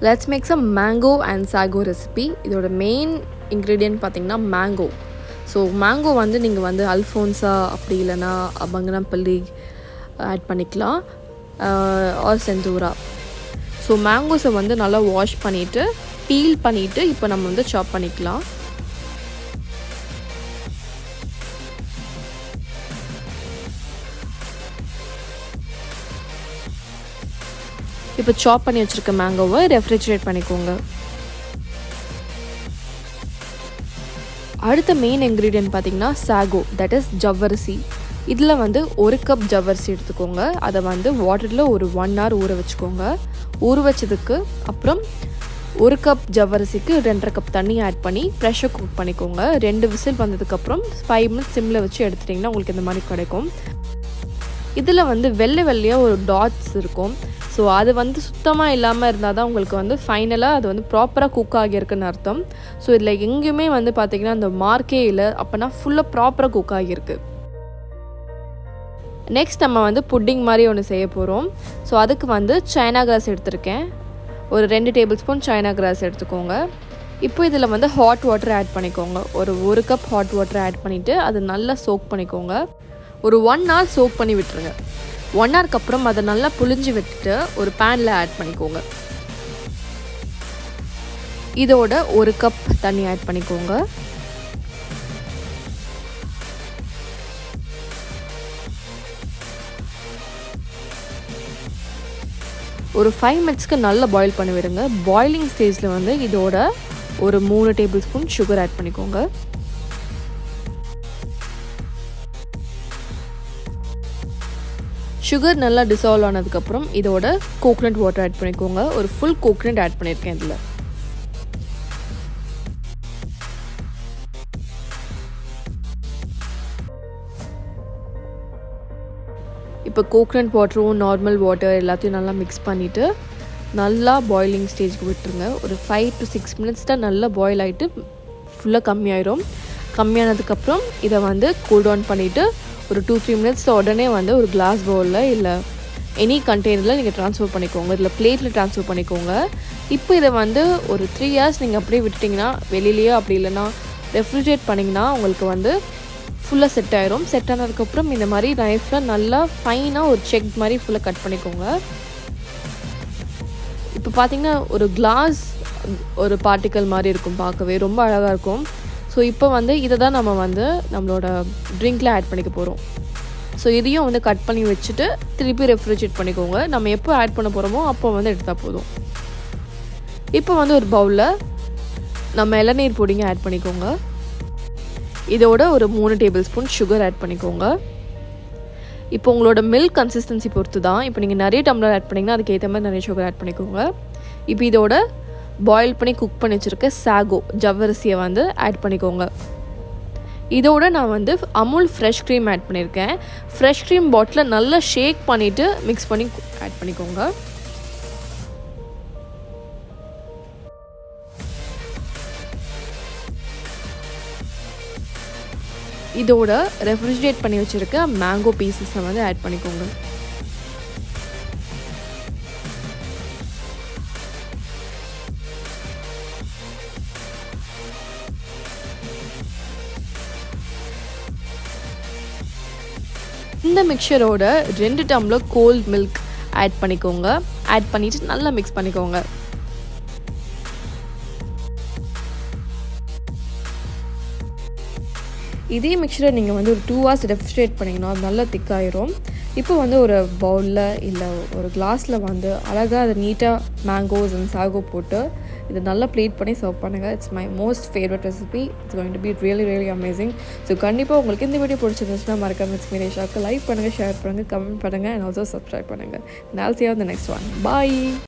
Let's make some mango and sago recipe. இதோட main ingredient பார்த்திங்கன்னா mango. So mango வந்து நீங்கள் வந்து அல்ஃபோன்ஸா அப்படி இல்லைனா பங்கனப்பள்ளி ஆட் பண்ணிக்கலாம் ஆர் செந்தூரா. ஸோ மேங்கோஸை வந்து நல்லா வாஷ் பண்ணிவிட்டு பீல் பண்ணிவிட்டு இப்போ நம்ம வந்து சாப் பண்ணிக்கலாம். இப்போ சாப் பண்ணி வச்சுருக்க மேங்கோவை ரெஃப்ரிஜரேட் பண்ணிக்கோங்க. அடுத்த மெயின் இன்க்ரீடியன்ட் பார்த்திங்கன்னா சாகோ, தட் இஸ் ஜவ்வரிசி. இதில் வந்து 1 கப் ஜவ்வரிசி எடுத்துக்கோங்க. அதை வந்து வாட்டரில் ஒரு 1 hour ஊற வச்சுக்கோங்க. ஊற வச்சதுக்கு அப்புறம் 1 கப் ஜவ்வரிசிக்கு 2.5 கப் தண்ணி ஆட் பண்ணி ப்ரெஷர் குக் பண்ணிக்கோங்க. 2 விசில் வந்ததுக்கப்புறம் 5 minutes சிம்மில் வச்சு எடுத்துட்டிங்கன்னா உங்களுக்கு இந்த மாதிரி கிடைக்கும். இதில் வந்து வெள்ளையாக ஒரு டாட்ஸ் இருக்கும். ஸோ அது வந்து சுத்தமாக இல்லாமல் இருந்தால் தான் உங்களுக்கு வந்து ஃபைனலாக அது வந்து ப்ராப்பராக குக் ஆகியிருக்குன்னு அர்த்தம். ஸோ இதில் எங்கேயுமே வந்து பார்த்திங்கன்னா அந்த மார்க்கே இல்லை, அப்போனா ஃபுல்லாக ப்ராப்பராக குக் ஆகியிருக்கு. நெக்ஸ்ட் நம்ம வந்து புட்டிங் மாதிரி ஒன்று செய்ய போகிறோம். ஸோ அதுக்கு வந்து சைனா கிராஸ் எடுத்திருக்கேன். ஒரு 2 டேபிள் ஸ்பூன் சைனா கிராஸ் எடுத்துக்கோங்க. இப்போ இதில் வந்து ஹாட் வாட்டர் ஆட் பண்ணிக்கோங்க. ஒரு 1 கப் ஹாட் வாட்டர் ஆட் பண்ணிவிட்டு அது நல்லா சோக் பண்ணிக்கோங்க. ஒரு 1 hour சோக் பண்ணி விட்டுருங்க. 1 hourக்கு அப்புறம் அதை நல்லா புழிஞ்சு விட்டுட்டு ஒரு பேனில் ஆட் பண்ணிக்கோங்க. இதோட 1 கப் தண்ணி ஆட் பண்ணிக்கோங்க. ஒரு 5 minutesக்கு நல்லா பாயில் பண்ணி விடுங்க. பாயிலிங் ஸ்டேஜில் வந்து இதோட ஒரு 3 டேபிள் ஸ்பூன் சுகர் ஆட் பண்ணிக்கோங்க. சுகர் நல்லா டிசால்வ் ஆனதுக்கப்புறம் இதோட கோகனட் வாட்டர் ஆட் பண்ணிக்கோங்க. ஒரு ஃபுல் கோகனட் ஆட் பண்ணியிருக்கேன் இதில். இப்போ கோகனட் வாட்டரும் நார்மல் வாட்டர் எல்லாத்தையும் நல்லா மிக்ஸ் பண்ணிவிட்டு நல்லா பாயிலிங் ஸ்டேஜ்க்கு விட்டுருங்க. ஒரு 5 to 6 minutes தான் நல்லா பாயில் ஆகிட்டு ஃபுல்லாக கம்மியாயிரும். கம்மியானதுக்கப்புறம் இதை வந்து கூல் டவுன் பண்ணிவிட்டு ஒரு 2-3 minutes உடனே வந்து ஒரு கிளாஸ் பவுலில் இல்லை எனி கண்டெய்னரில் நீங்கள் ட்ரான்ஸ்ஃபர் பண்ணிக்கோங்க. இதில் பிளேட்டில் ட்ரான்ஸ்ஃபர் பண்ணிக்கோங்க. இப்போ இதை வந்து ஒரு 3 hours நீங்கள் அப்படியே விட்டுட்டிங்கன்னா வெளியிலேயே அப்படி இல்லைன்னா ரெஃப்ரிஜரேட் பண்ணிங்கன்னா உங்களுக்கு வந்து ஃபுல்லாக செட் ஆயிரும். செட் ஆனதுக்கப்புறம் இந்த மாதிரி நைஃப்பில் நல்லா ஃபைனாக ஒரு செக் மாதிரி ஃபுல்லாக கட் பண்ணிக்கோங்க. இப்போ பார்த்திங்கன்னா ஒரு கிளாஸ் ஒரு பார்ட்டிக்கல் மாதிரி இருக்கும், பார்க்கவே ரொம்ப அழகாக இருக்கும். ஸோ இப்போ வந்து இதை தான் நம்ம வந்து நம்மளோட ட்ரிங்க்கில் ஆட் பண்ணிக்க போகிறோம். ஸோ இதையும் வந்து கட் பண்ணி வச்சுட்டு திருப்பி ரெஃப்ரிஜரேட் பண்ணிக்கோங்க. நம்ம எப்போ ஆட் பண்ண போகிறோமோ அப்போ வந்து எடுத்தால் போதும். இப்போ வந்து ஒரு பவுலில் நம்ம இளநீர் பொடிங்க ஆட் பண்ணிக்கோங்க. இதோட ஒரு 3 டேபிள் ஸ்பூன் சுகர் ஆட் பண்ணிக்கோங்க. இப்போ உங்களோட மில்க் கன்சிஸ்டன்சி பொறுத்து தான். இப்போ நீங்கள் நிறைய டம்ளர் ஆட் பண்ணிங்கன்னா அதுக்கேற்ற மாதிரி நிறைய சுகர் ஆட் பண்ணிக்கோங்க. இப்போ இதோட பாயில் பண்ணி குக் பண்ணி வச்சுருக்க சாகோ ஜவ்வரிசியை வந்து ஆட் பண்ணிக்கோங்க. இதோட நான் வந்து அமுல் ஃப்ரெஷ் க்ரீம் ஆட் பண்ணியிருக்கேன். ஃப்ரெஷ் க்ரீம் பாட்டில் நல்லா ஷேக் பண்ணிவிட்டு மிக்ஸ் பண்ணி ஆட் பண்ணிக்கோங்க. இதோட ரெஃப்ரிஜரேட் பண்ணி வச்சுருக்க மேங்கோ பீசஸை வந்து ஆட் பண்ணிக்கோங்க. இந்த மிக்சரோட 2 டம்ளர் கோல்ட் மில்க் ஆட் பண்ணிக்கோங்க. ஆட் பண்ணிவிட்டு நல்லா மிக்ஸ் பண்ணிக்கோங்க. இதே மிக்சரை நீங்கள் வந்து ஒரு 2 hours ரெஃப்ரிஜரேட் பண்ணிங்கன்னா அது நல்லா திக்காயிரும். இப்போ வந்து ஒரு பவுலில் இல்லை ஒரு கிளாஸில் வந்து அழகாக அதை நீட்டாக மேங்கோஸ் அண்ட் சாகோ போட்டு இதை நல்லா ப்ளேட் பண்ணி சர்வ் பண்ணுங்கள். It's my most favourite recipe. It's going to be really amazing. So கண்டிப்பாக உங்களுக்கு இந்த வீடியோ பிடிச்சிருந்துச்சுன்னா மறக்காம மீரேஷாவுக்கு லைக் பண்ணுங்கள், ஷேர் பண்ணுங்கள், கமெண்ட் பண்ணுங்கள் அண்ட் ஆல்சோ சப்ஸ்கிரைப் பண்ணுங்கள். I'll see you on the next one. Bye.